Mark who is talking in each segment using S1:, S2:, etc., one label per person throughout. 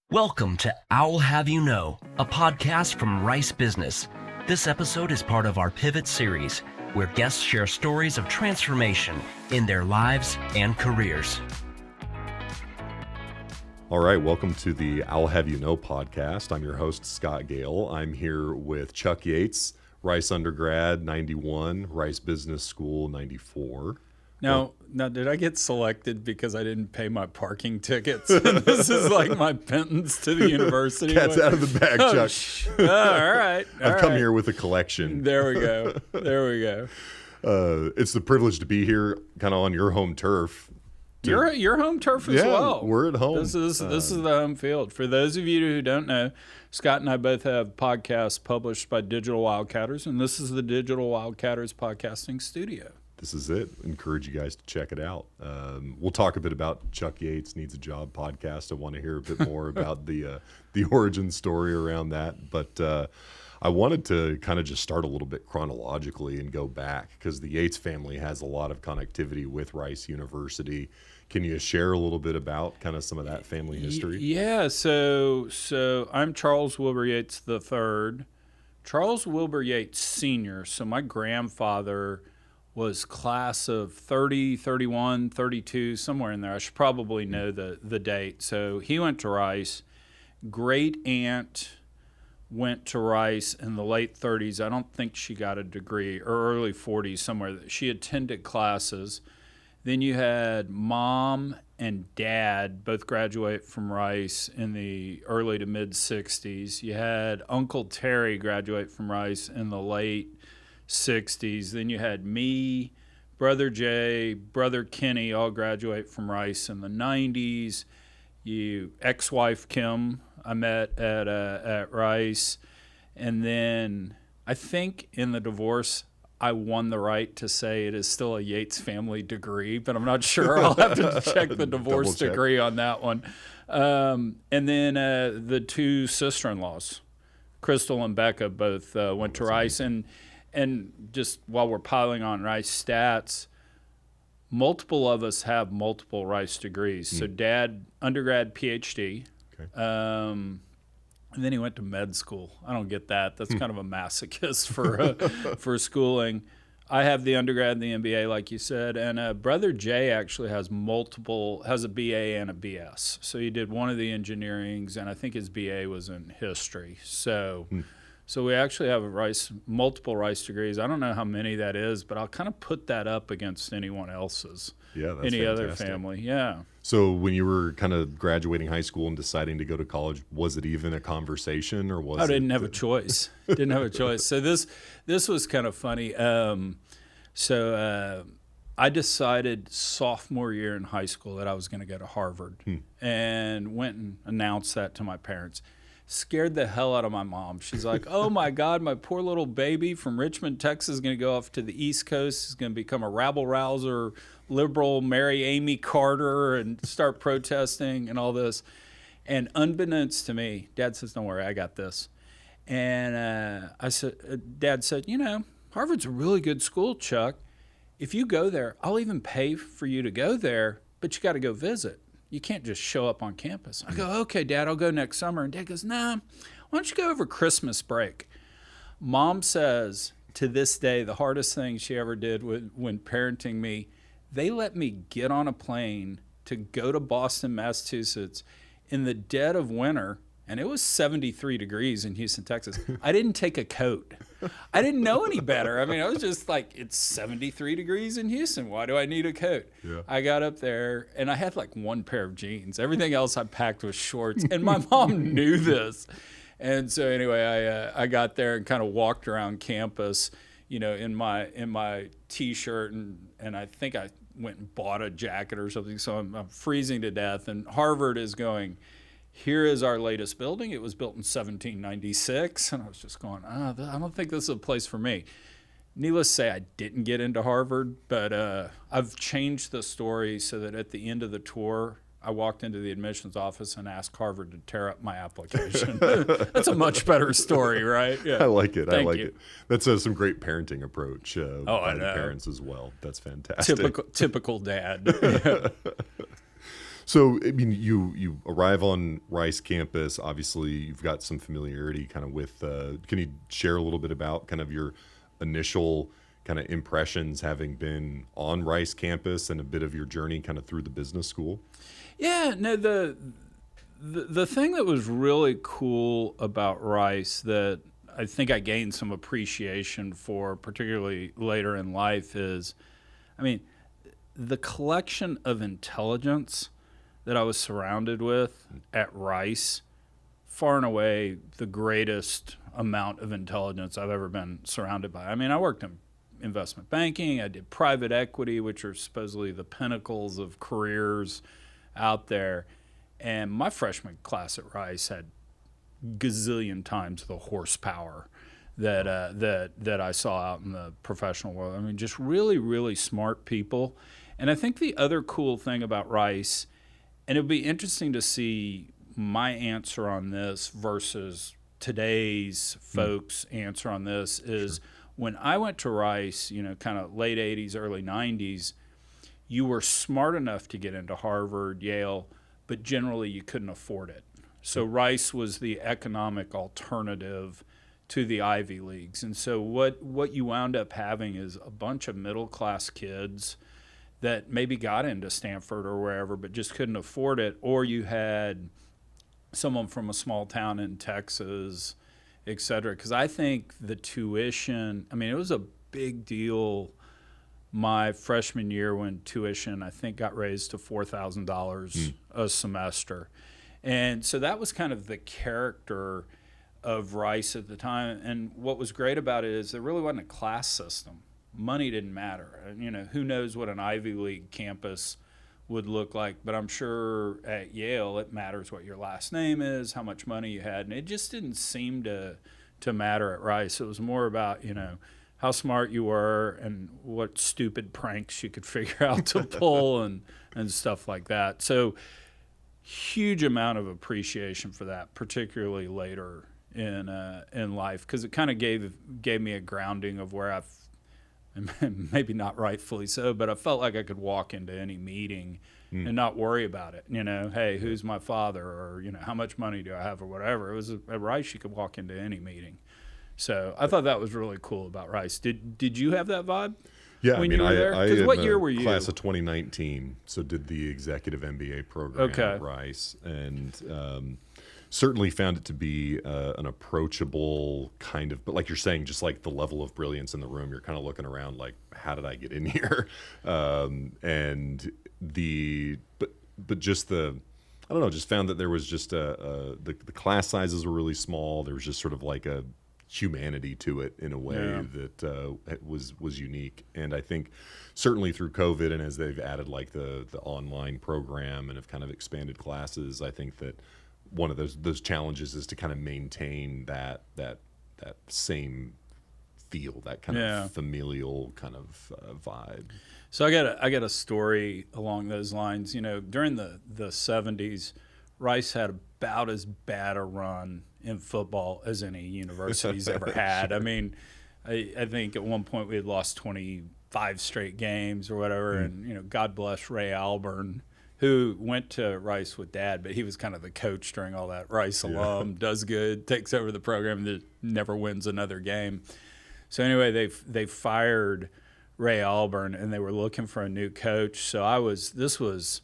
S1: Welcome to I'll Have You Know, a podcast from Rice Business. This episode is part of our Pivot series, where guests share stories of transformation in their lives and careers.
S2: All right, welcome to the I'll Have You Know podcast. I'm your host, Scott Gale. I'm here with Chuck Yates, Rice undergrad, 91, Rice Business School, 94.
S3: Now, did I get selected because I didn't pay my parking tickets? This is like my penance to the university.
S2: Cat's out of the bag, Chuck.
S3: All right.
S2: I've come here with a collection.
S3: There we go.
S2: It's the privilege to be here kind of on your home turf.
S3: Your home turf as well.
S2: We're at home.
S3: This is the home field. For those of you who don't know, Scott and I both have podcasts published by Digital Wildcatters, and this is the Digital Wildcatters Podcasting Studio.
S2: This is it. Encourage you guys to check it out. We'll talk a bit about Chuck Yates Needs a Job podcast. I want to hear a bit more about the origin story around that. But I wanted to kind of just start a little bit chronologically and go back because the Yates family has a lot of connectivity with Rice University. Can you share a little bit about kind of some of that family history?
S3: Yeah. So I'm Charles Wilbur Yates III. Charles Wilbur Yates Sr. So my grandfather was class of 30, 31, 32, somewhere in there. I should probably know the date. So he went to Rice. Great aunt went to Rice in the late 30s. I don't think she got a degree, or early 40s, somewhere. She attended classes. Then you had mom and dad both graduate from Rice in the early to mid 60s. You had Uncle Terry graduate from Rice in the late 60s. Then you had me, Brother Jay, Brother Kenny all graduate from Rice in the 90s. Ex-wife Kim I met at Rice. And then I think in the divorce I won the right to say it is still a Yates family degree, but I'm not sure. I'll have to check the divorce degree on that one. And then the two sister-in-laws, Crystal and Becca, both went to Rice. And just while we're piling on Rice stats, multiple of us have multiple Rice degrees. So dad, undergrad, PhD.
S2: Okay.
S3: And then he went to med school. I don't get that. That's kind of a masochist for schooling. I have the undergrad and the MBA, like you said. And Brother Jay actually has a BA and a BS. So he did one of the engineerings, and I think his BA was in history. So we actually have multiple Rice degrees. I don't know how many that is, but I'll kind of put that up against anyone else's.
S2: Yeah, that's
S3: any
S2: fantastic.
S3: other family. Yeah.
S2: So when you were kind of graduating high school and deciding to go to college, was it even a conversation, or was
S3: I didn't have a choice. Didn't have a choice. So this was kind of funny. I decided sophomore year in high school that I was going to go to Harvard, and went and announced that to my parents. Scared the hell out of my mom. She's like, oh my God, my poor little baby from Richmond, Texas is going to go off to the East Coast. He's going to become a rabble-rouser, liberal, marry Amy Carter and start protesting and all this. And unbeknownst to me, Dad says, don't worry, I got this. And Dad said, Harvard's a really good school, Chuck. If you go there, I'll even pay for you to go there, but you got to go visit. You can't just show up on campus. I go, okay, Dad, I'll go next summer. And Dad goes, nah, why don't you go over Christmas break? Mom says, to this day, the hardest thing she ever did when parenting me, they let me get on a plane to go to Boston, Massachusetts in the dead of winter, and it was 73 degrees in Houston, Texas. I didn't take a coat. I didn't know any better. I mean, I was just like, it's 73 degrees in Houston. Why do I need a coat? Yeah. I got up there, and I had like one pair of jeans. Everything else I packed was shorts, and my mom knew this. And so anyway, I got there and kind of walked around campus, in my T-shirt, and I think I went and bought a jacket or something. So I'm freezing to death, and Harvard is going, here is our latest building. It was built in 1796. And I was just going, I don't think this is a place for me. Needless to say, I didn't get into Harvard, but I've changed the story so that at the end of the tour, I walked into the admissions office and asked Harvard to tear up my application. That's a much better story, right? Yeah.
S2: I like it.
S3: Thank
S2: I like
S3: you.
S2: it. That's some great parenting approach by the parents as well. That's fantastic.
S3: Typical dad.
S2: So, I mean, you arrive on Rice campus. Obviously, you've got some familiarity kind of with. Can you share a little bit about kind of your initial kind of impressions having been on Rice campus and a bit of your journey kind of through the business school?
S3: Yeah, no, the thing that was really cool about Rice that I think I gained some appreciation for, particularly later in life, is, I mean, the collection of intelligence that I was surrounded with at Rice, far and away the greatest amount of intelligence I've ever been surrounded by. I mean, I worked in investment banking, I did private equity, which are supposedly the pinnacles of careers out there. And my freshman class at Rice had gazillion times the horsepower that I saw out in the professional world. I mean, just really, really smart people. And I think the other cool thing about Rice, and it'd be interesting to see my answer on this versus today's folks' answer on this, is when I went to Rice, kind of late 80s, early 90s, you were smart enough to get into Harvard, Yale, but generally you couldn't afford it. So Rice was the economic alternative to the Ivy Leagues. And so what you wound up having is a bunch of middle-class kids that maybe got into Stanford or wherever but just couldn't afford it, or you had someone from a small town in Texas, et cetera. Because I think the tuition, I mean, it was a big deal my freshman year when tuition, I think, got raised to $4,000 a semester. And so that was kind of the character of Rice at the time. And what was great about it is there really wasn't a class system. Money didn't matter. And, who knows what an Ivy League campus would look like, but I'm sure at Yale it matters what your last name is, how much money you had, and it just didn't seem to matter at Rice. It was more about, how smart you were and what stupid pranks you could figure out to pull and stuff like that. So huge amount of appreciation for that, particularly later in life, because it kind of gave me a grounding of where I've, maybe not rightfully so, but I felt like I could walk into any meeting and not worry about it. Hey, who's my father, or how much money do I have, or whatever. It was at Rice you could walk into any meeting. So I thought that was really cool about Rice. Did you have that vibe?
S2: Yeah,
S3: when you were there? Because what year were you?
S2: Class of 2019, so did the executive MBA program at Rice, and certainly found it to be an approachable kind of, but like you're saying, just like the level of brilliance in the room, you're kind of looking around like, how did I get in here? And but just I don't know, just found that there was just the class sizes were really small. There was just sort of like a humanity to it in a way that was unique. And I think certainly through COVID, and as they've added like the online program and have kind of expanded classes, I think that one of those challenges is to kind of maintain that same feel, that kind of familial kind of vibe.
S3: So I got a story along those lines. During the 70s, Rice had about as bad a run in football as any university's ever had. Sure. I mean, I think at one point we had lost 25 straight games or whatever, and God bless Ray Alburn, who went to Rice with Dad, but he was kind of the coach during all that. Rice alum, does good, takes over the program, that never wins another game. So anyway, they fired Ray Alburn, and they were looking for a new coach. So this was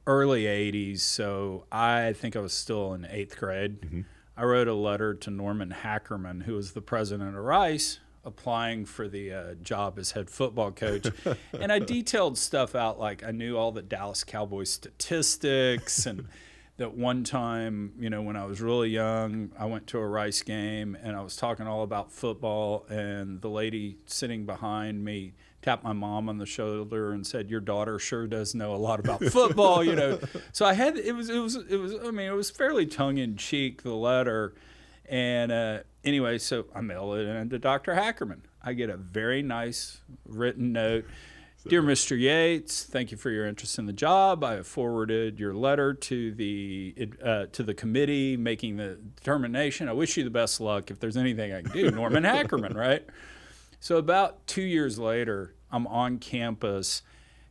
S3: early 80s, so I think I was still in 8th grade. Mm-hmm. I wrote a letter to Norman Hackerman, who was the president of Rice, applying for the job as head football coach. And I detailed stuff out, like I knew all the Dallas Cowboys statistics, and that one time, when I was really young, I went to a Rice game, and I was talking all about football, and the lady sitting behind me tapped my mom on the shoulder and said, "Your daughter sure does know a lot about football," So I had it was fairly tongue in cheek, the letter, and anyway, so I mail it in to Dr. Hackerman. I get a very nice written note. "Dear Mr. Yates, thank you for your interest in the job. I have forwarded your letter to the committee making the determination. I wish you the best luck. If there's anything I can do, Norman Hackerman," right? So about 2 years later, I'm on campus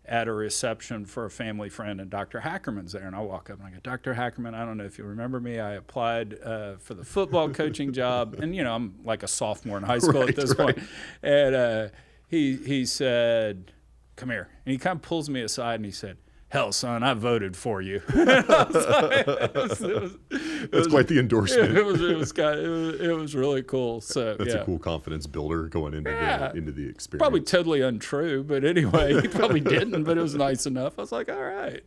S3: at a reception for a family friend, and Dr. Hackerman's there. And I walk up and I go, Dr. Hackerman, I don't know if you remember me. I applied for the football coaching job. And, you know, I'm like a sophomore in high school at this point. And he said, come here. And he kind of pulls me aside and he said, hell, son, I voted for you. That's
S2: quite the endorsement.
S3: It was really cool. So
S2: that's a cool confidence builder going into the experience.
S3: Probably totally untrue, but anyway, he probably didn't. But it was nice enough. I was like, all right.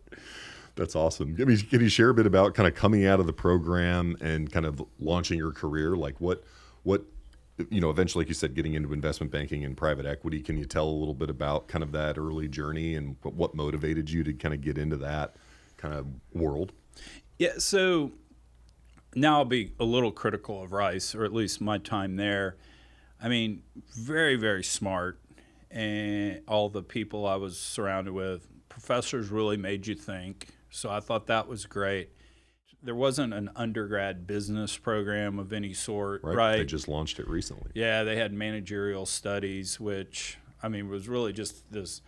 S2: That's awesome. Can you share a bit about kind of coming out of the program and kind of launching your career? Like what eventually, like you said, getting into investment banking and private equity. Can you tell a little bit about kind of that early journey and what motivated you to kind of get into that kind of world?
S3: Yeah, so now I'll be a little critical of Rice, or at least my time there. I mean, very, very smart, and all the people I was surrounded with, professors really made you think, so I thought that was great. There wasn't an undergrad business program of any sort, right?
S2: They just launched it recently.
S3: Yeah, they had managerial studies, which, I mean, was really just this,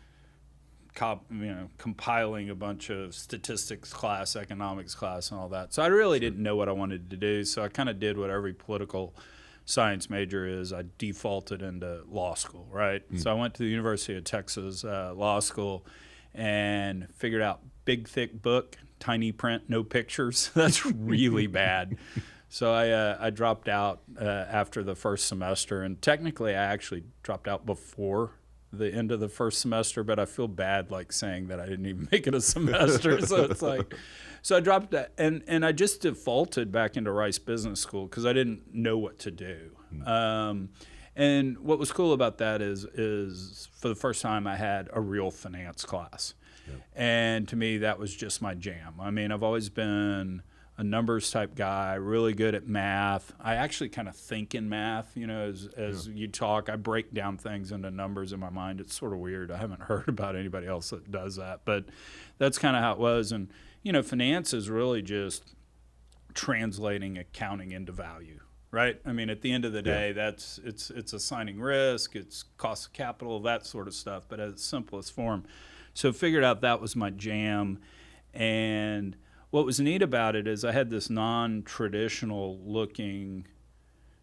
S3: compiling a bunch of statistics class, economics class, and all that. So I really didn't know what I wanted to do, so I kind of did what every political science major is. I defaulted into law school, right? So I went to the University of Texas Law School and figured out big, thick book, tiny print, no pictures. That's really bad. So I dropped out after the first semester, and technically I actually dropped out before the end of the first semester, but I feel bad like saying that I didn't even make it a semester. So it's like, so I dropped that, and I just defaulted back into Rice Business School because I didn't know what to do. And what was cool about that is for the first time I had a real finance class. And to me, that was just my jam. I mean, I've always been a numbers type guy, really good at math. I actually kind of think in math, as you talk. I break down things into numbers in my mind. It's sort of weird. I haven't heard about anybody else that does that, but that's kind of how it was. And, finance is really just translating accounting into value, right? I mean, at the end of the day, it's assigning risk, it's cost of capital, that sort of stuff, but at its simplest form. So figured out that was my jam. And what was neat about it is I had this non-traditional looking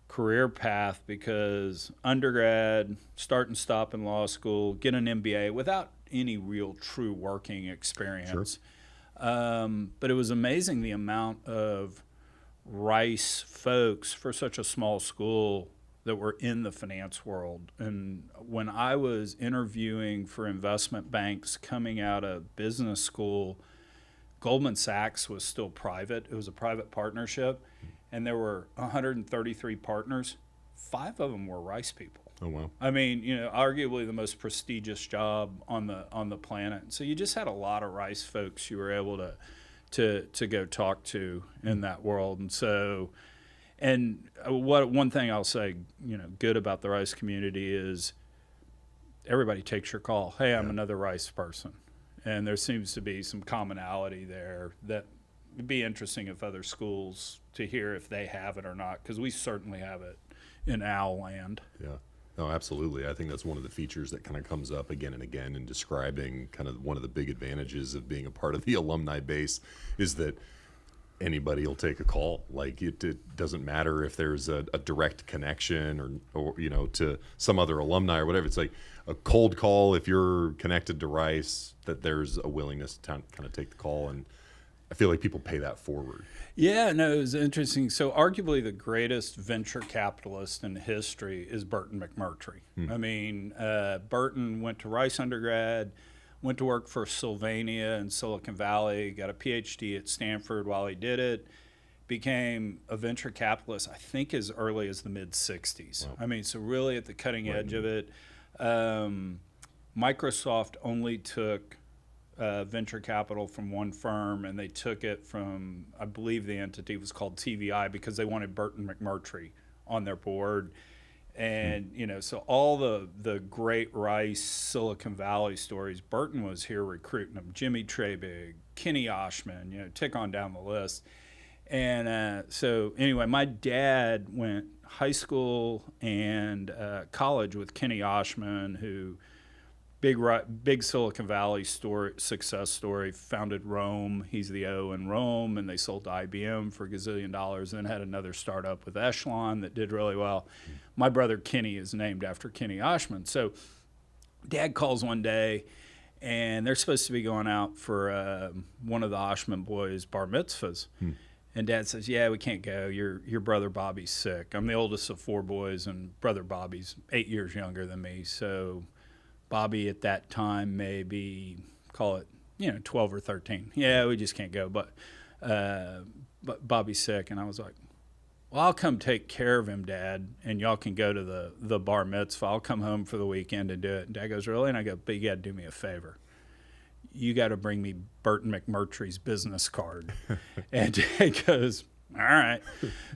S3: career path because undergrad, start and stop in law school, get an MBA without any real true working experience. Sure. But it was amazing the amount of Rice folks for such a small school that were in the finance world. And when I was interviewing for investment banks coming out of business school, Goldman Sachs was still private. It was a private partnership, and there were 133 partners. 5 of them were Rice people.
S2: Oh, wow.
S3: I mean, arguably the most prestigious job on the planet. So you just had a lot of Rice folks you were able to go talk to in that world. And so, one thing I'll say, good about the Rice community is everybody takes your call. Hey, I'm another Rice person. And there seems to be some commonality there that would be interesting if other schools to hear if they have it or not, because we certainly have it in Owl Land.
S2: Yeah. No, absolutely. I think that's one of the features that kind of comes up again and again in describing kind of one of the big advantages of being a part of the alumni base is that anybody will take a call. Like it doesn't matter if there's a direct connection or to some other alumni or whatever. It's like a cold call if you're connected to Rice, that there's a willingness to kind of take the call, and I feel like people pay that forward.
S3: Yeah, no, it was interesting. So arguably the greatest venture capitalist in history is Burton McMurtry. I mean, Burton went to Rice undergrad, went to work for Sylvania in Silicon Valley, got a PhD at Stanford while he did it, became a venture capitalist, I think, as early as the mid-'60s. Wow. I mean, so really at the cutting edge of it. Microsoft only took venture capital from one firm, and they took it from, I believe the entity was called TVI, because they wanted Burton McMurtry on their board. And, so all the great Rice Silicon Valley stories, Burton was here recruiting them. Jimmy Trabig, Kenny Oshman, tick on down the list. And so anyway, my dad went high school and college with Kenny Oshman, who big Silicon Valley success story. Founded Rome. He's the O in Rome, and they sold to IBM for $1 gazillion. Then had another startup with Echelon that did really well. My brother Kenny is named after Kenny Oshman. So Dad calls one day, and they're supposed to be going out for one of the Oshman boys' bar mitzvahs. And Dad says, "Yeah, we can't go. Your brother Bobby's sick. I'm the oldest of 4 boys, and brother Bobby's 8 years younger than me. So Bobby at that time, maybe call it 12 or 13. Yeah, we just can't go. But Bobby's sick." And I was like, "Well, I'll come take care of him, Dad, and y'all can go to the bar mitzvah. I'll come home for the weekend and do it." And Dad goes, "Really?" And I go, "But you got to do me a favor. You got to bring me Burton McMurtry's business card." And Dad goes, "All right."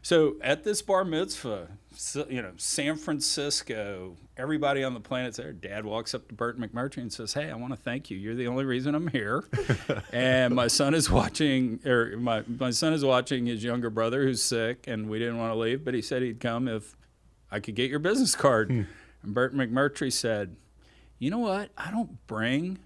S3: So at this bar mitzvah, San Francisco, everybody on the planet's there. Dad walks up to Burton McMurtry and says, "Hey, I want to thank you. You're the only reason I'm here." And my son is watching, my son is watching his younger brother who's sick, and we didn't want to leave, but he said he'd come if I could get your business card. And Burton McMurtry said, "You know what? I don't bring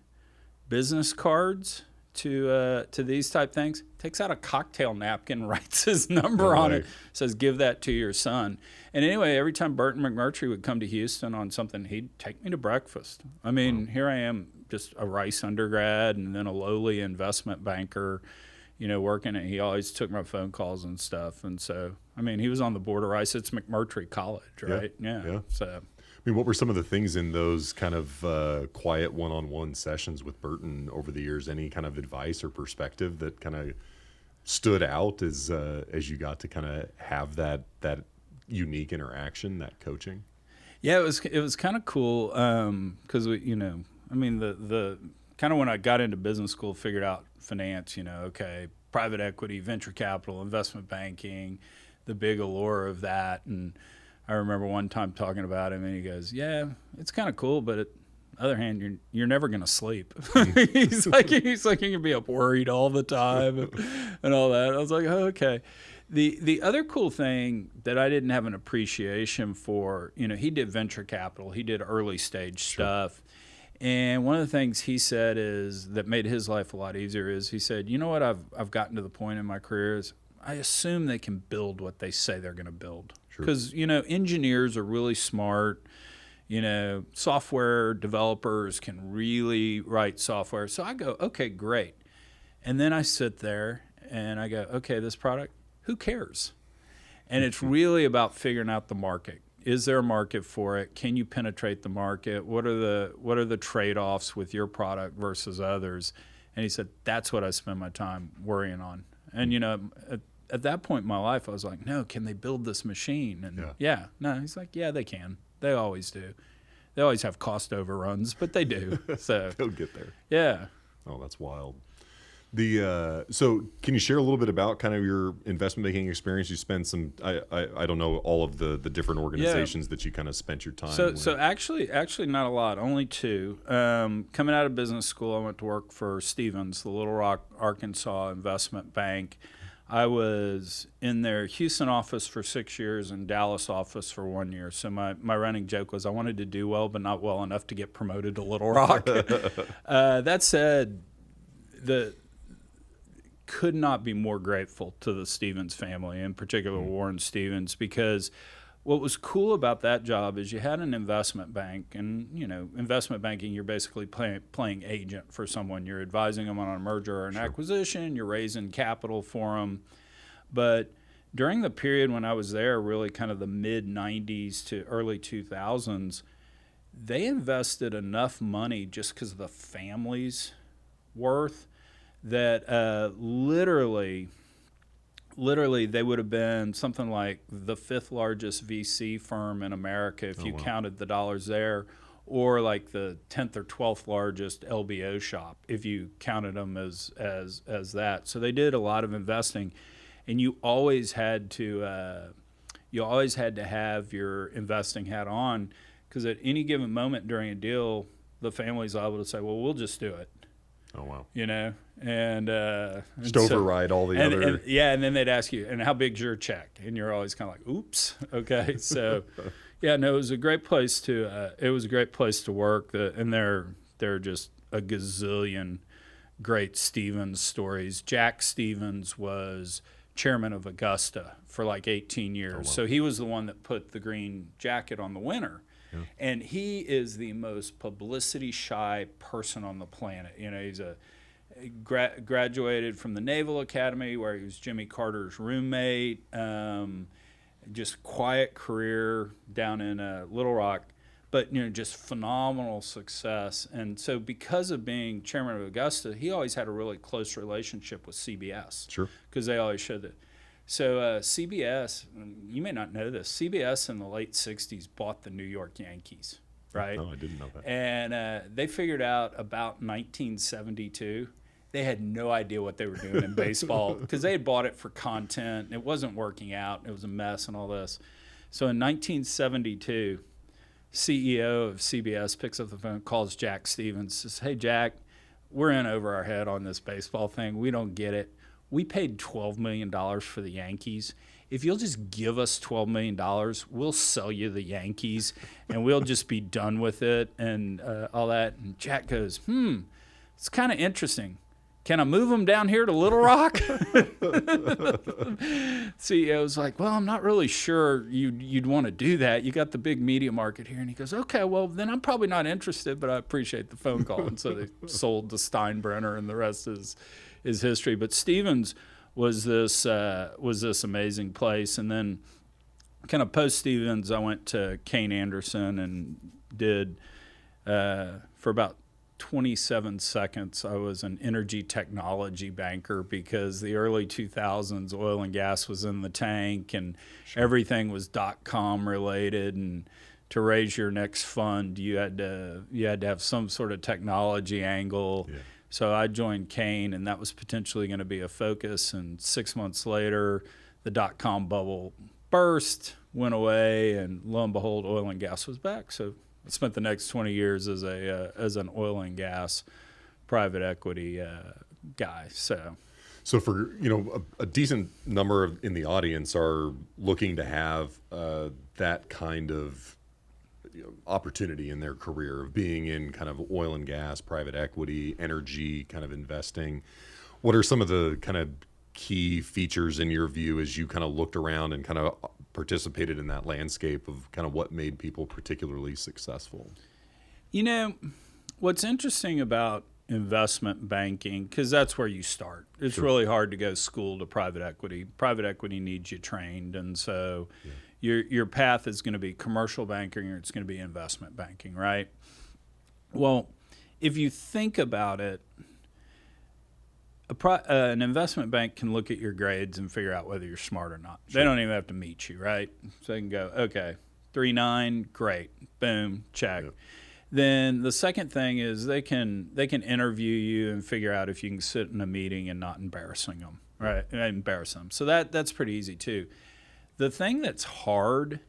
S3: business cards to these type things." Takes out a cocktail napkin, writes his number on it, says, "Give that to your son." And anyway, every time Burton McMurtry would come to Houston on something, he'd take me to breakfast. I mean, here I am, just a Rice undergrad and then a lowly investment banker, working, and he always took my phone calls and stuff. And so, I mean, he was on the board of Rice. It's McMurtry College, right? Yeah. So,
S2: I mean, what were some of the things in those kind of quiet one-on-one sessions with Burton over the years? Any kind of advice or perspective that kind of stood out as you got to kind of have that unique interaction, that coaching?
S3: Yeah, it was kind of cool because the kind of when I got into business school, figured out finance. Private equity, venture capital, investment banking, the big allure of that. And I remember one time talking about him, and he goes, "Yeah, it's kind of cool, but on the other hand, you're never going to sleep." he's like you can be up worried all the time and all that. I was like, "Oh, okay." The other cool thing that I didn't have an appreciation for, he did venture capital, he did early stage stuff. And one of the things he said is that made his life a lot easier is he said, "You know what I've gotten to the point in my career is I assume they can build what they say they're going to build." Because, engineers are really smart. Software developers can really write software. So I go, "Okay, great." And then I sit there and I go, "Okay, this product, who cares?" And it's really about figuring out the market. Is there a market for it? Can you penetrate the market? What are the trade-offs with your product versus others? And he said, "That's what I spend my time worrying on." And, at that point in my life, I was like, "No, can they build this machine?" And no, he's like, "Yeah, they can. They always do. They always have cost overruns, but they do." So
S2: they'll get there.
S3: Yeah.
S2: Oh, that's wild. So can you share a little bit about kind of your investment banking experience? You spent some, I don't know, all of the different organizations that you kind of spent your time with.
S3: So actually not a lot, only 2. Coming out of business school, I went to work for Stevens, the Little Rock, Arkansas investment bank. I was in their Houston office for 6 years and Dallas office for 1 year. So my running joke was I wanted to do well, but not well enough to get promoted to Little Rock. That said, could not be more grateful to the Stevens family, in particular Warren Stevens, because what was cool about that job is you had an investment bank, and investment banking, you're basically playing agent for someone. You're advising them on a merger or an acquisition. You're raising capital for them. But during the period when I was there, really kind of the mid-'90s to early 2000s, they invested enough money just because of the family's worth that literally they would have been something like the 5th largest VC firm in America if you counted the dollars there, or like the 10th or 12th largest LBO shop if you counted them as that. So they did a lot of investing, and you always had to have your investing hat on, because at any given moment during a deal, the family's liable to say, "Well, we'll just do it."
S2: Oh, wow.
S3: And
S2: just override all the other.
S3: And then they'd ask you, "And how big's your check?" And you're always kind of like, "Oops." Okay. So, it was a great place to work. And their there are just a gazillion great Stevens stories. Jack Stevens was chairman of Augusta for like 18 years. Oh, wow. So he was the one that put the green jacket on the winner. Yeah. And he is the most publicity shy person on the planet. You know, he's graduated from the Naval Academy where he was Jimmy Carter's roommate. Just quiet career down in Little Rock, but just phenomenal success. And so because of being chairman of Augusta, he always had a really close relationship with CBS.
S2: Sure.
S3: Because they always showed that. So CBS, you may not know this, CBS in the late 60s bought the New York Yankees, right?
S2: No, I didn't know that.
S3: And they figured out about 1972, they had no idea what they were doing in baseball because they had bought it for content. It wasn't working out. It was a mess and all this. So in 1972, CEO of CBS picks up the phone, calls Jack Stevens, says, "Hey, Jack, we're in over our head on this baseball thing. We don't get it. We paid $12 million for the Yankees. If you'll just give us $12 million, we'll sell you the Yankees, and we'll just be done with it," and all that. And Jack goes, it's kind of interesting. Can I move them down here to Little Rock? CEO was like, "Well, I'm not really sure you'd want to do that. You got the big media market here." And he goes, "Okay, well, then I'm probably not interested, but I appreciate the phone call." And so they sold to Steinbrenner, and the rest is history. But Stevens was this amazing place. And then kind of post Stevens, I went to Kayne Anderson and did for about 27 seconds, I was an energy technology banker because the early 2000s, oil and gas was in the tank and everything was .com related. And to raise your next fund, you had to have some sort of technology angle. Yeah. So I joined Kayne, and that was potentially going to be a focus. And 6 months later, the .com bubble burst, went away, and lo and behold, oil and gas was back. So I spent the next 20 years as an oil and gas private equity guy. So
S2: for a decent number in the audience are looking to have that kind of opportunity in their career of being in kind of oil and gas, private equity, energy kind of investing. What are some of the kind of key features in your view as you kind of looked around and kind of participated in that landscape of kind of what made people particularly successful?
S3: What's interesting about investment banking, because that's where you start. It's Sure. really hard to go school to private equity. Private equity needs you trained, and so your path is going to be commercial banking or it's going to be investment banking, right? Well, if you think about it, an investment bank can look at your grades and figure out whether you're smart or not. Sure. They don't even have to meet you, right? So they can go, okay, 3.9, great, boom, check. Yep. Then the second thing is they can interview you and figure out if you can sit in a meeting and not embarrassing them, right? Embarrass them. So that's pretty easy too. The thing that's hard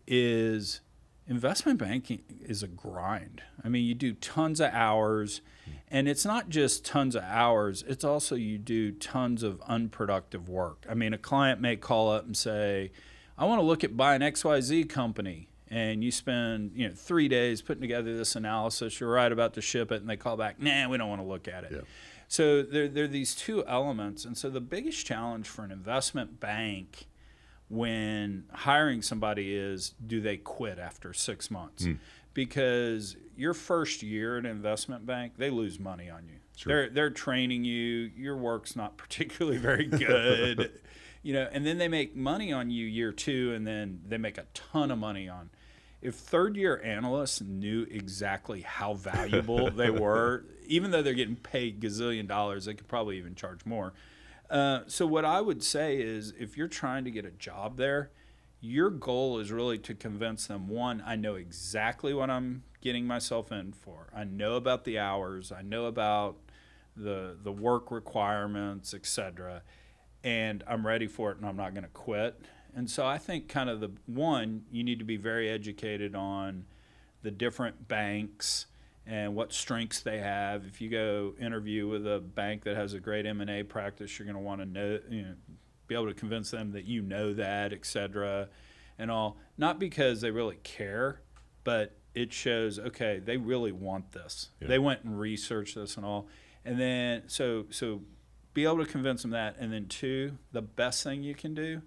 S3: is investment banking is a grind. I mean, you do tons of hours, and it's not just tons of hours, it's also you do tons of unproductive work. I mean, a client may call up and say, I want to look at buying XYZ company, and you spend 3 days putting together this analysis, you're right about to ship it, and they call back, nah, we don't want to look at it. Yeah. So there are these two elements, and so the biggest challenge for an investment bank when hiring somebody is, do they quit after 6 months? Because your first year at an investment bank, they lose money on you. Sure. They're training you. Your work's not particularly very good, and then they make money on you year two, and then they make a ton of money on. If third-year analysts knew exactly how valuable they were, even though they're getting paid gazillion dollars, they could probably even charge more. So what I would say is if you're trying to get a job there, your goal is really to convince them, one, I know exactly what I'm getting myself in for. I know about the hours. I know about the work requirements, et cetera, and I'm ready for it and I'm not going to quit. And so I think kind of you need to be very educated on the different banks and what strengths they have. If you go interview with a bank that has a great M&A practice, you're going to want to know, be able to convince them that you know that, et cetera, and all. Not because they really care, but it shows, okay, they really want this.
S2: Yeah.
S3: They went and researched this and all. And then, so be able to convince them that. And then 2, the best thing you can do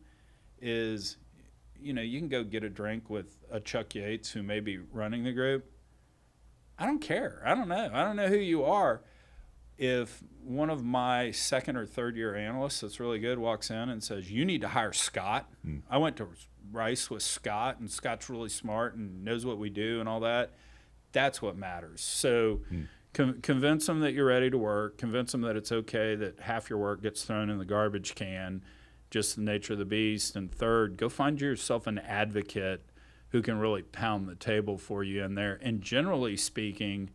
S3: is, you can go get a drink with a Chuck Yates who may be running the group. I don't care. I don't know who you are. If one of my second or third year analysts that's really good walks in and says, you need to hire Scott. I went to Rice with Scott, and Scott's really smart and knows what we do and all that. That's what matters. So convince them that you're ready to work. Convince them that it's okay that half your work gets thrown in the garbage can, just the nature of the beast. And third, go find yourself an advocate who can really pound the table for you in there. And generally speaking,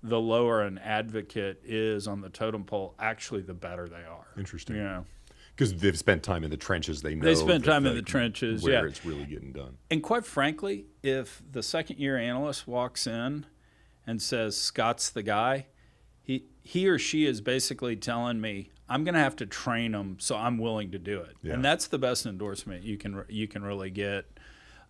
S3: the lower an advocate is on the totem pole, actually the better they are.
S2: Interesting. Because they've spent time in the trenches. They know.
S3: They spent time in the trenches,
S2: where it's really getting done.
S3: And quite frankly, if the second-year analyst walks in and says, Scott's the guy, he or she is basically telling me, I'm going to have to train them, so I'm willing to do it. Yeah. And that's the best endorsement you can really get.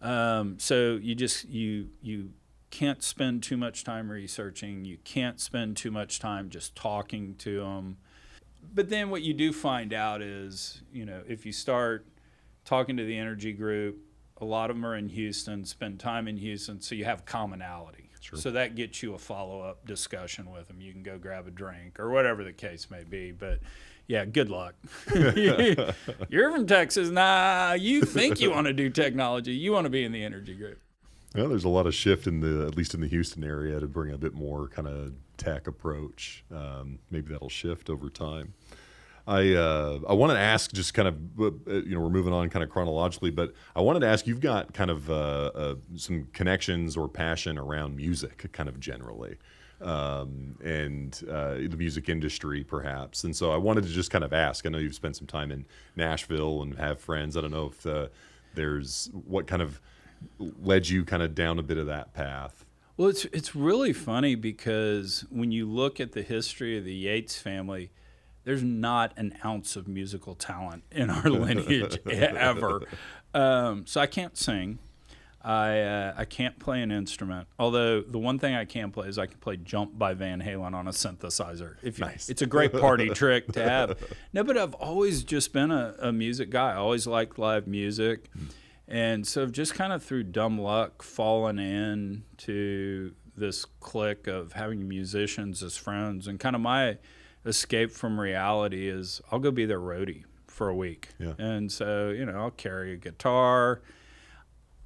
S3: So you can't spend too much time researching. You can't spend too much time just talking to them. But then what you do find out is, if you start talking to the energy group, a lot of them are in Houston, spend time in Houston, so you have commonality. Sure. So that gets you a follow-up discussion with them. You can go grab a drink or whatever the case may be. But, yeah, good luck. You're from Texas. Nah, you think you want to do technology. You want to be in the energy group.
S2: Well, there's a lot of shift at least in the Houston area, to bring a bit more kind of tech approach. Maybe that'll shift over time. I want to ask, just kind of, we're moving on kind of chronologically, but I wanted to ask, you've got kind of some connections or passion around music kind of generally, and the music industry perhaps. And so I wanted to just kind of ask, I know you've spent some time in Nashville and have friends. I don't know if there's what kind of led you kind of down a bit of that path.
S3: Well, it's really funny because when you look at the history of the Yates family, there's not an ounce of musical talent in our lineage ever. So I can't sing. I can't play an instrument. Although the one thing I can play is I can play Jump by Van Halen on a synthesizer.
S2: Nice.
S3: It's a great party trick to have. No, but I've always just been a music guy. I always liked live music. And so just kind of through dumb luck, fallen into this clique of having musicians as friends. And kind of my escape from reality is I'll go be their roadie for a week.
S2: Yeah.
S3: And so, I'll carry a guitar.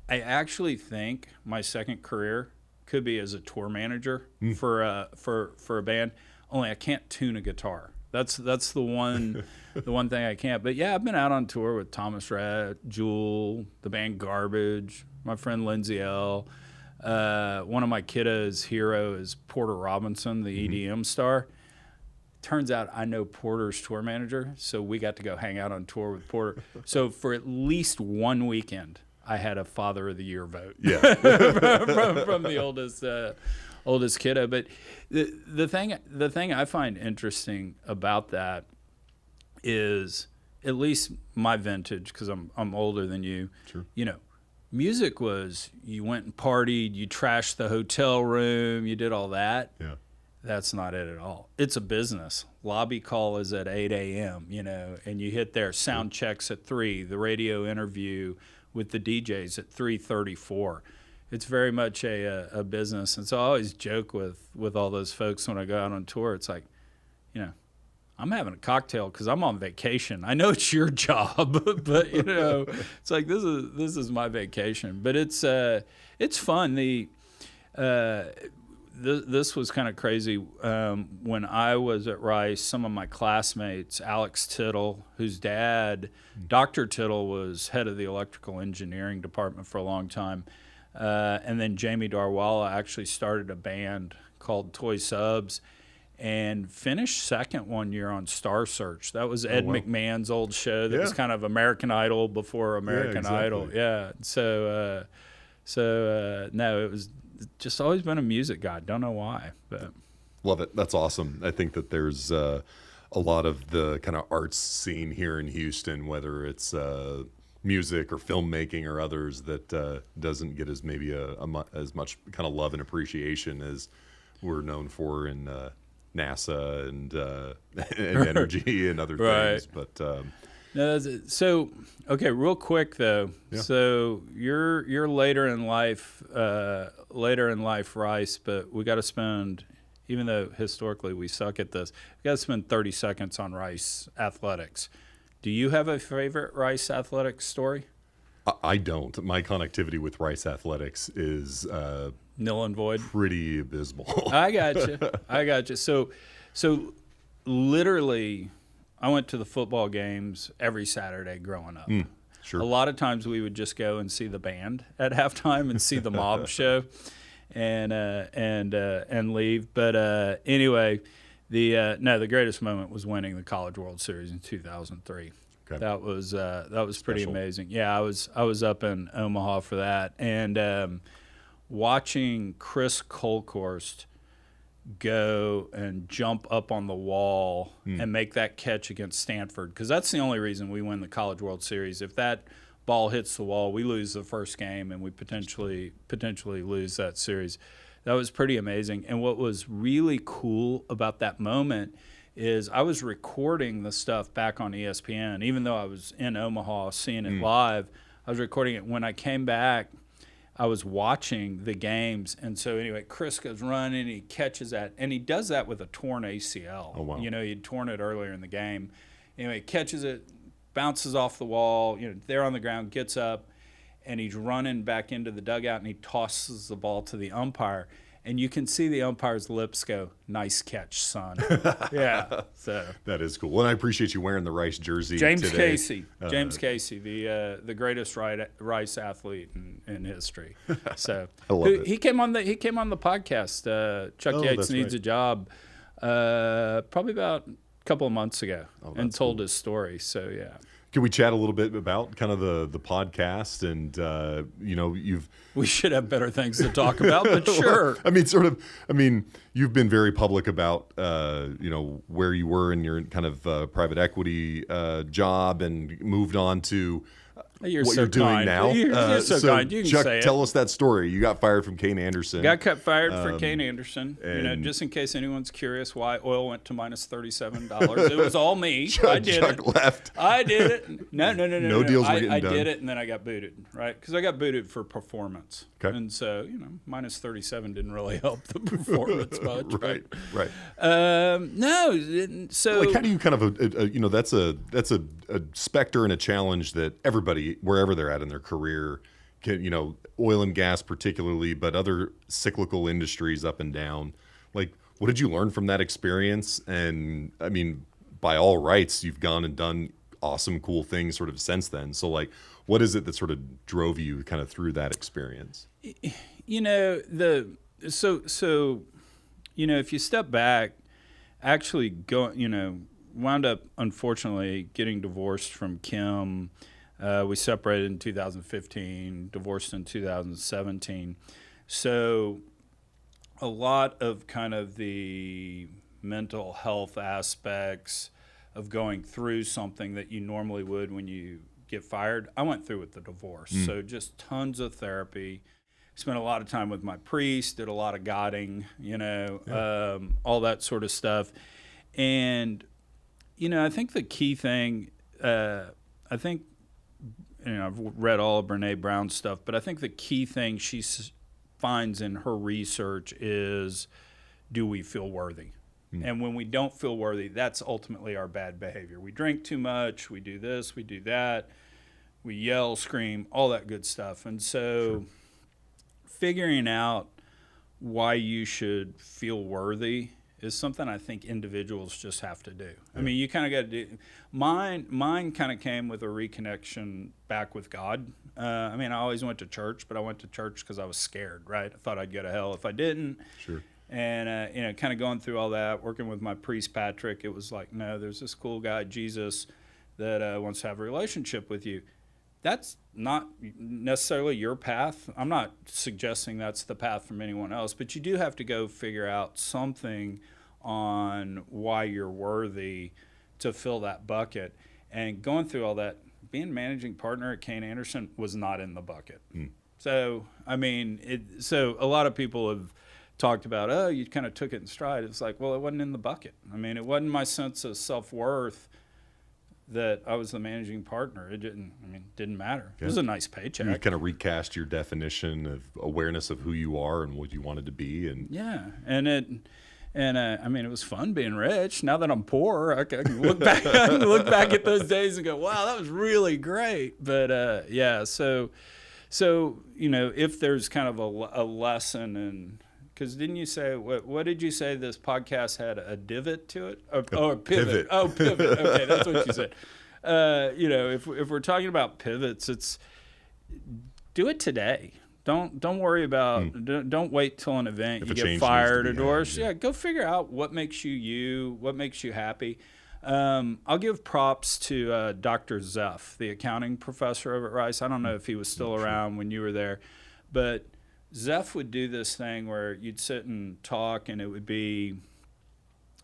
S3: I actually think my second career could be as a tour manager for a band, only I can't tune a guitar. That's the one thing I can't. But yeah, I've been out on tour with Thomas Rhett, Jewel, the band Garbage, my friend Lindsay L. One of my kiddos' hero is Porter Robinson, the EDM star. Turns out I know Porter's tour manager, so we got to go hang out on tour with Porter. So for at least one weekend, I had a Father of the Year vote.
S2: Yeah.
S3: from the oldest kiddo. But the thing I find interesting about that is, at least my vintage, because I'm older than you.
S2: Sure.
S3: Music was, you went and partied, you trashed the hotel room, you did all that.
S2: Yeah.
S3: That's not it at all. It's a business. Lobby call is at 8 a.m., and you hit there. Sound checks at 3, the radio interview with the DJs at 3:34. It's very much a business. And so I always joke with all those folks when I go out on tour. It's like, I'm having a cocktail because I'm on vacation. I know it's your job, but it's like this is my vacation. But it's fun. This was kind of crazy. When I was at Rice, some of my classmates, Alex Tittle, whose dad, Dr. Tittle, was head of the electrical engineering department for a long time, and then Jamie Darwalla actually started a band called Toy Subs and finished second one year on Star Search. That was Ed McMahon's old show that was kind of American Idol before American Idol. Yeah. So no, it was just always been a music guy. Don't know why, but
S2: love it. That's awesome. I think that there's a lot of the kind of arts scene here in Houston, whether it's music or filmmaking or others that doesn't get as maybe as much kind of love and appreciation as we're known for in NASA and energy and other things. But
S3: no, so okay, real quick though.
S2: Yeah.
S3: So you're later in life, Rice, but we got to spend, even though historically we suck at this, we got to spend 30 seconds on Rice athletics. Do you have a favorite Rice athletics story?
S2: I don't. My connectivity with Rice athletics is
S3: Nil and void.
S2: pretty abysmal.
S3: I got you. So literally, I went to the football games every Saturday growing up.
S2: Sure.
S3: A lot of times we would just go and see the band at halftime and see the mob show, and leave. But anyway, the greatest moment was winning the College World Series in 2003.
S2: Okay.
S3: That was pretty
S2: Special.
S3: amazing. Yeah, I was up in Omaha for that, and watching Chris Colkhorst go and jump up on the wall and make that catch against Stanford, because that's the only reason we win the College World Series. If that ball hits the wall, we lose the first game and we potentially lose that series. That was pretty amazing. And what was really cool about that moment is I was recording the stuff back on ESPN. Even though I was in Omaha seeing it live, I was recording it. When I came back, I was watching the games. And so anyway, Chris goes running, he catches that, and he does that with a torn ACL.
S2: Oh, wow.
S3: You know, he'd torn it earlier in the game. Anyway, catches it, bounces off the wall, there on the ground, gets up, and he's running back into the dugout, and he tosses the ball to the umpire. And you can see the umpire's lips go, "Nice catch, son." Yeah. So
S2: That is cool. Well, and I appreciate you wearing the Rice jersey
S3: James
S2: today.
S3: Casey, the greatest Rice athlete in history. So
S2: I love it.
S3: He came on the podcast. Chuck Yates
S2: that's
S3: Needs
S2: right.
S3: a Job, probably about a couple of months ago, and
S2: that's
S3: told
S2: cool.
S3: his story. So yeah.
S2: Can we chat a little bit about kind of the podcast and
S3: We should have better things to talk about, but sure.
S2: You've been very public about where you were in your kind of private equity job and moved on to
S3: You're
S2: what
S3: so
S2: you're doing
S3: kind.
S2: now.
S3: You're so kind. You can
S2: Chuck,
S3: say it.
S2: tell us that story. You got fired from Kayne Anderson.
S3: Got fired for Kayne Anderson.
S2: and-
S3: Just in case anyone's curious why oil went to minus $37. It was all me. I did
S2: Chuck
S3: it.
S2: left.
S3: I did it. No.
S2: No deals were getting
S3: I
S2: done.
S3: did it, and then I got booted, right? Because I got booted for performance.
S2: Okay.
S3: And so, minus 37 didn't really help the performance much.
S2: Right.
S3: No. So
S2: Like, how do you kind of that's a specter and a challenge that everybody, wherever they're at in their career, can, oil and gas particularly, but other cyclical industries up and down. Like, what did you learn from that experience? And I mean, by all rights, you've gone and done awesome, cool things sort of since then. So like, what is it that sort of drove you kind of through that experience?
S3: if you step back, actually wound up unfortunately getting divorced from Kim. We separated in 2015, divorced in 2017. So a lot of kind of the mental health aspects of going through something that you normally would when you get fired, I went through with the divorce. So just tons of therapy. Spent a lot of time with my priest, did a lot of godding, all that sort of stuff. And, I think the key thing, I've read all of Brene Brown's stuff, but I think the key thing she finds in her research is, do we feel worthy? And when we don't feel worthy, that's ultimately our bad behavior. We drink too much, we do this, we do that, we yell, scream, all that good stuff. And so figuring out why you should feel worthy is something I think individuals just have to do. I mean, you kind of got to do. Mine kind of came with a reconnection back with God. I always went to church, but I went to church because I was scared, right? I thought I'd go to hell if I didn't.
S2: Sure.
S3: And, kind of going through all that, working with my priest, Patrick, it was like, no, there's this cool guy, Jesus, that wants to have a relationship with you. That's not necessarily your path. I'm not suggesting that's the path from anyone else, but you do have to go figure out something on why you're worthy to fill that bucket. And going through all that, being managing partner at Kayne Anderson was not in the bucket. So, I mean, so a lot of people have talked about, oh, you kind of took it in stride. It's like, well, it wasn't in the bucket. I mean, it wasn't my sense of self-worth that I was the managing partner. It didn't matter. It was a nice paycheck.
S2: You kind of recast your definition of awareness of who you are and what you wanted to be. And
S3: yeah, I mean, it was fun being rich. Now that I'm poor, I can look back, at those days and go, wow, that was really great. But yeah, so if there's kind of a lesson in, because didn't you say, what did you say this podcast had a divot to it? A pivot. Oh, pivot. Okay, that's what you said. If we're talking about pivots, it's do it today. Don't worry about. Don't wait till an event you get fired or divorced. Yeah, go figure out what makes you, what makes you happy. I'll give props to Dr. Zeff, the accounting professor over at Rice. I don't know if he was still around when you were there, but Zeff would do this thing where you'd sit and talk, and it would be,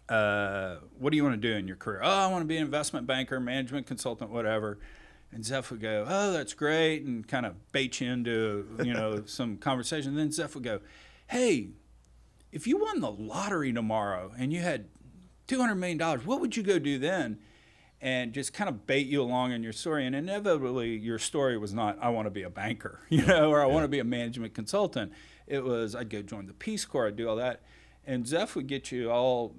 S3: what do you want to do in your career? Oh, I want to be an investment banker, management consultant, whatever. And Zeff would go, oh, that's great, and kind of bait you into, some conversation. And then Zeff would go, hey, if you won the lottery tomorrow and you had $200 million, what would you go do then? And just kind of bait you along in your story. And inevitably, your story was not, I want to be a banker, or I want to be a management consultant. It was, I'd go join the Peace Corps, I'd do all that. And Zeff would get you all,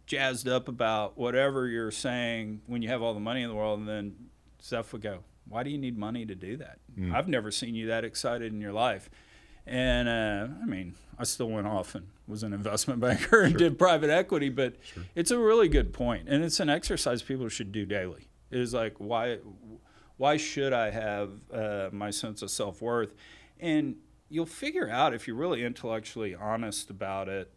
S3: jazzed up about whatever you're saying when you have all the money in the world. And then Zeff would go, why do you need money to do that? I've never seen you that excited in your life. And, I still went off and was an investment banker and did private equity, but it's a really good point. And it's an exercise people should do daily. It is like, why should I have my sense of self-worth? And you'll figure out, if you're really intellectually honest about it,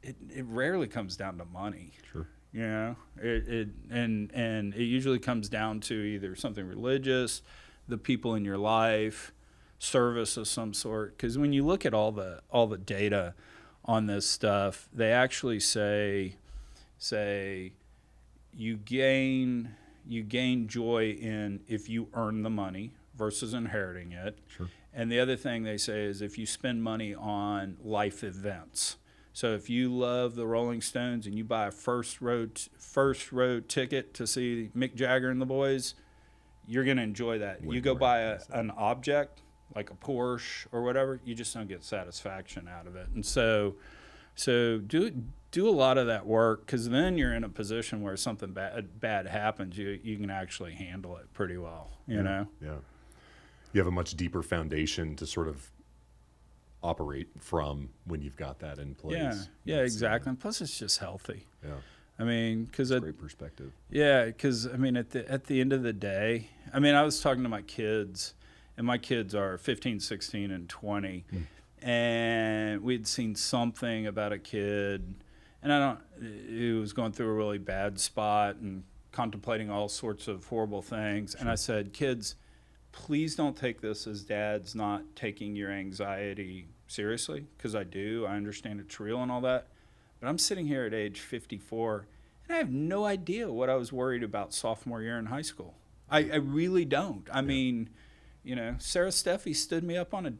S3: it rarely comes down to money.
S2: Sure.
S3: And it usually comes down to either something religious, the people in your life, service of some sort. Because when you look at all the data on this stuff, they actually say you gain joy in if you earn the money versus inheriting it.
S2: Sure. And
S3: the other thing they say is if you spend money on life events. So if you love the Rolling Stones and you buy a first row ticket to see Mick Jagger and the Boys, you're going to enjoy that. You go buy an object like a Porsche or whatever, you just don't get satisfaction out of it. And so do a lot of that work, because then you're in a position where something bad happens, you can actually handle it pretty well. You know.
S2: Yeah. You have a much deeper foundation to sort of operate from when you've got that in place.
S3: Yeah, exactly. And plus, it's just healthy.
S2: Yeah.
S3: I mean, because
S2: great perspective.
S3: Yeah, because at the end of the day, I was talking to my kids, and my kids are 15, 16, and 20, and we'd seen something about a kid, and who was going through a really bad spot and contemplating all sorts of horrible things. Sure. And I said, kids, please don't take this as dad's not taking your anxiety seriously, because I do. I understand it's real and all that. But I'm sitting here at age 54, and I have no idea what I was worried about sophomore year in high school. I really don't. I mean, Sarah Steffi stood me up on a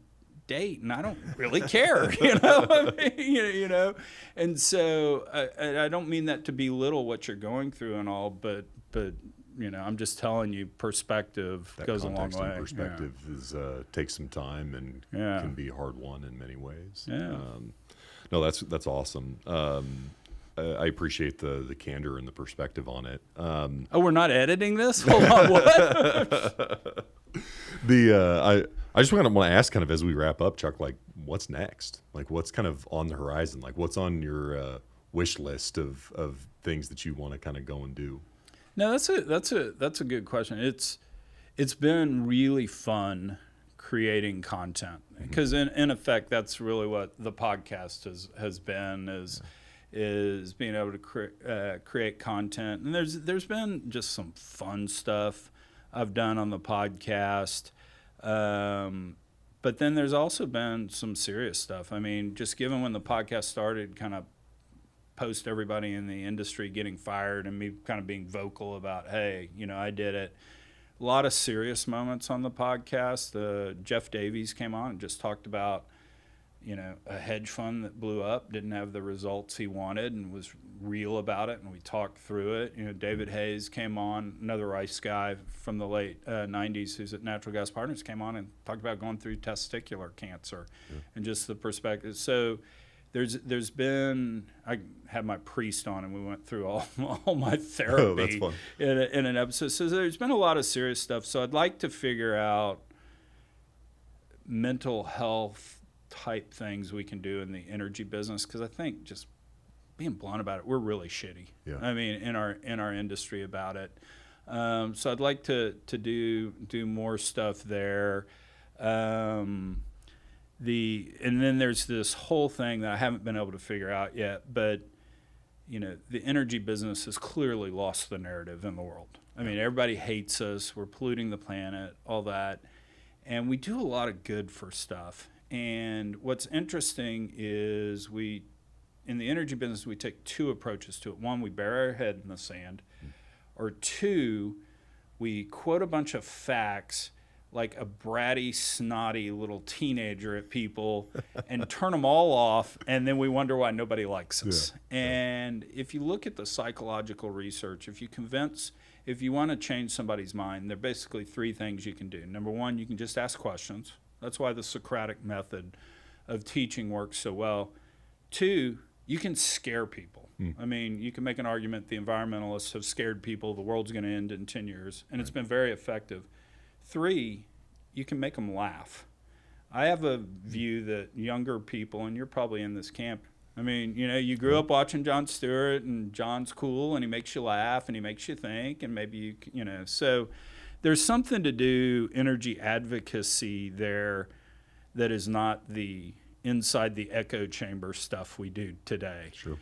S3: date, and I don't really care, And so I don't mean that to belittle what you're going through and all, but I'm just telling you, perspective goes a long way.
S2: Perspective is takes some time and can be hard won in many ways.
S3: Yeah.
S2: No, that's awesome. I appreciate the candor and the perspective on it.
S3: We're not editing this? Hold on, what?
S2: I just want to ask, kind of as we wrap up, Chuck, like, what's next? Like, what's kind of on the horizon? Like, what's on your wish list of things that you want to kind of go and do?
S3: No, that's a good question. It's been really fun creating content, because in effect that's really what the podcast has been, is being able to create content. And there's been just some fun stuff I've done on the podcast, but then there's also been some serious stuff. I mean, just given when the podcast started, kind of post everybody in the industry getting fired and me kind of being vocal about, hey, I did it. a lot of serious moments on the podcast. Jeff Davies came on and just talked about, a hedge fund that blew up, didn't have the results he wanted, and was real about it, and we talked through it. David Hayes came on, another Rice guy from the late 90s who's at Natural Gas Partners, came on and talked about going through testicular cancer and just the perspective. So there's been, I had my priest on and we went through all my therapy in an episode. So there's been a lot of serious stuff. So I'd like to figure out mental health type things we can do in the energy business, because I think, just being blunt about it, we're really shitty.
S2: Yeah.
S3: I mean, in our industry about it. So I'd like to do more stuff there. And then there's this whole thing that I haven't been able to figure out yet, but the energy business has clearly lost the narrative in the world. I mean, everybody hates us. We're polluting the planet, all that. And we do a lot of good for stuff. And what's interesting is in the energy business, we take two approaches to it. One, we bury our head in the sand. Or two, we quote a bunch of facts like a bratty, snotty little teenager at people and turn them all off, and then we wonder why nobody likes us. Yeah. And if you look at the psychological research, if you want to change somebody's mind, there are basically three things you can do. Number one, you can just ask questions. That's why the Socratic method of teaching works so well. Two, you can scare people. I mean, you can make an argument the environmentalists have scared people, the world's going to end in 10 years, and it's been very effective. Three, you can make them laugh. I have a view that younger people, and you're probably in this camp, I mean, you grew up watching Jon Stewart, and John's cool, and he makes you laugh, and he makes you think, and maybe so there's something to do, energy advocacy there, that is not the inside the echo chamber stuff we do today.
S2: Sure.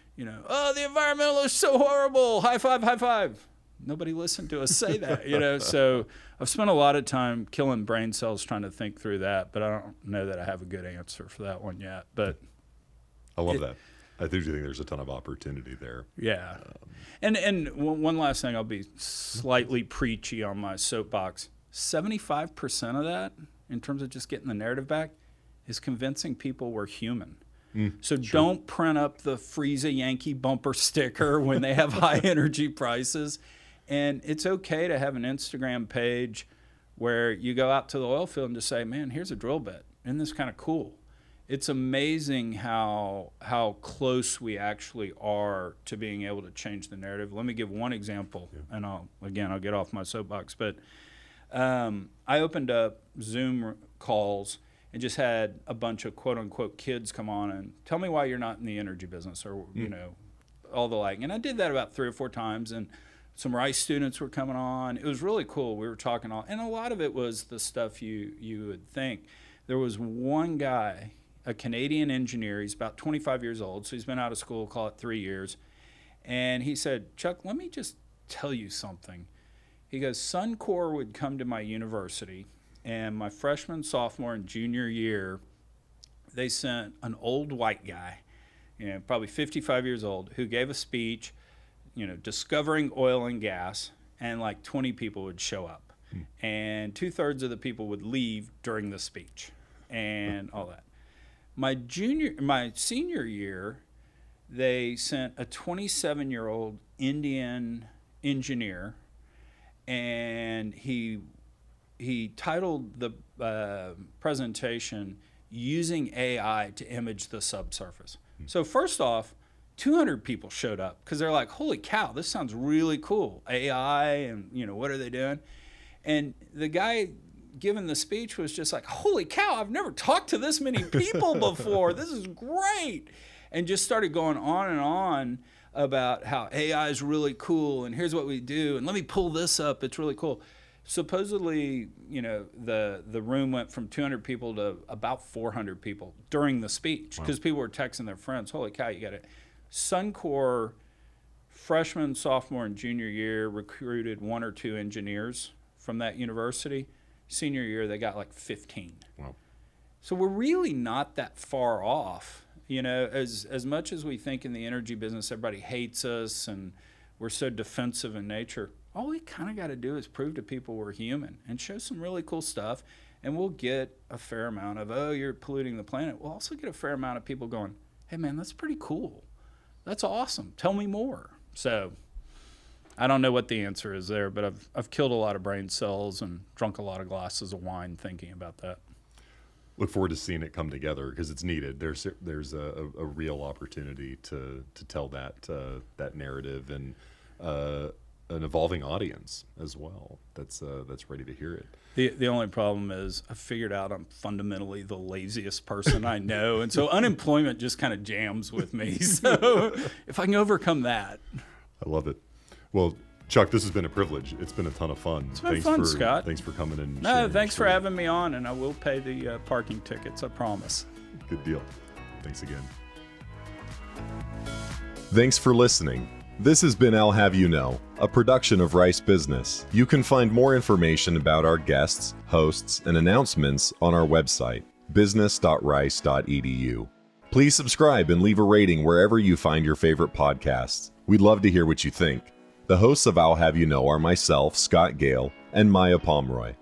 S3: Oh, the environmentalists are so horrible. High five, high five. Nobody listened to us say that, So I've spent a lot of time killing brain cells trying to think through that, but I don't know that I have a good answer for that one yet. But
S2: I love that. I do think there's a ton of opportunity there.
S3: Yeah. And one last thing, I'll be slightly preachy on my soapbox. 75% of that, in terms of just getting the narrative back, is convincing people we're human. So don't print up the Freeze a Yankee bumper sticker when they have high energy prices. And it's okay to have an Instagram page where you go out to the oil field and just say, man, here's a drill bit. Isn't this kind of cool? It's amazing how close we actually are to being able to change the narrative. Let me give one example, and I'll get off my soapbox. But I opened up Zoom calls and just had a bunch of quote-unquote kids come on and tell me why you're not in the energy business, or, all the like. And I did that about 3 or 4 times, and some Rice students were coming on. It was really cool. We were talking and a lot of it was the stuff you would think. There was one guy, a Canadian engineer. He's about 25 years old, so he's been out of school, call it 3 years. And he said, Chuck, let me just tell you something. He goes, Suncor would come to my university, and my freshman, sophomore, and junior year, they sent an old white guy, probably 55 years old, who gave a speech, discovering oil and gas, and like 20 people would show up. And 2/3 of the people would leave during the speech and all that. My senior year, they sent a 27-year-old Indian engineer, and he titled the presentation "Using AI to Image the Subsurface." So first off, 200 people showed up because they're like, holy cow, this sounds really cool. AI, and what are they doing? And the guy giving the speech was just like, holy cow, I've never talked to this many people before. This is great. And just started going on and on about how AI is really cool, and here's what we do, and let me pull this up, it's really cool. Supposedly, the room went from 200 people to about 400 people during the speech, because people were texting their friends, holy cow, you got it. Suncor, freshman, sophomore, and junior year, recruited 1 or 2 engineers from that university. Senior year, they got like 15.
S2: Wow.
S3: So we're really not that far off. As much as we think in the energy business, everybody hates us and we're so defensive in nature. all we kind of got to do is prove to people we're human and show some really cool stuff. And we'll get a fair amount of, oh, you're polluting the planet. We'll also get a fair amount of people going, hey, man, that's pretty cool. That's awesome. Tell me more. So I don't know what the answer is there, but I've killed a lot of brain cells and drunk a lot of glasses of wine thinking about that.
S2: Look forward to seeing it come together because it's needed. There's a real opportunity to tell that narrative and an evolving audience as well that's ready to hear it.
S3: The only problem is I figured out I'm fundamentally the laziest person I know, and so unemployment just kind of jams with me. So if I can overcome that.
S2: I love it. Well, Chuck, this has been a privilege. It's been a ton of fun.
S3: It's been fun, Scott.
S2: Thanks for coming in.
S3: No, thanks for having me on, and I will pay the parking tickets, I promise.
S2: Good deal. Thanks again. Thanks for listening. This has been I'll Have You Know, a production of Rice Business. You can find more information about our guests, hosts, and announcements on our website, business.rice.edu. Please subscribe and leave a rating wherever you find your favorite podcasts. We'd love to hear what you think. The hosts of I'll Have You Know are myself, Scott Gale, and Maya Pomeroy.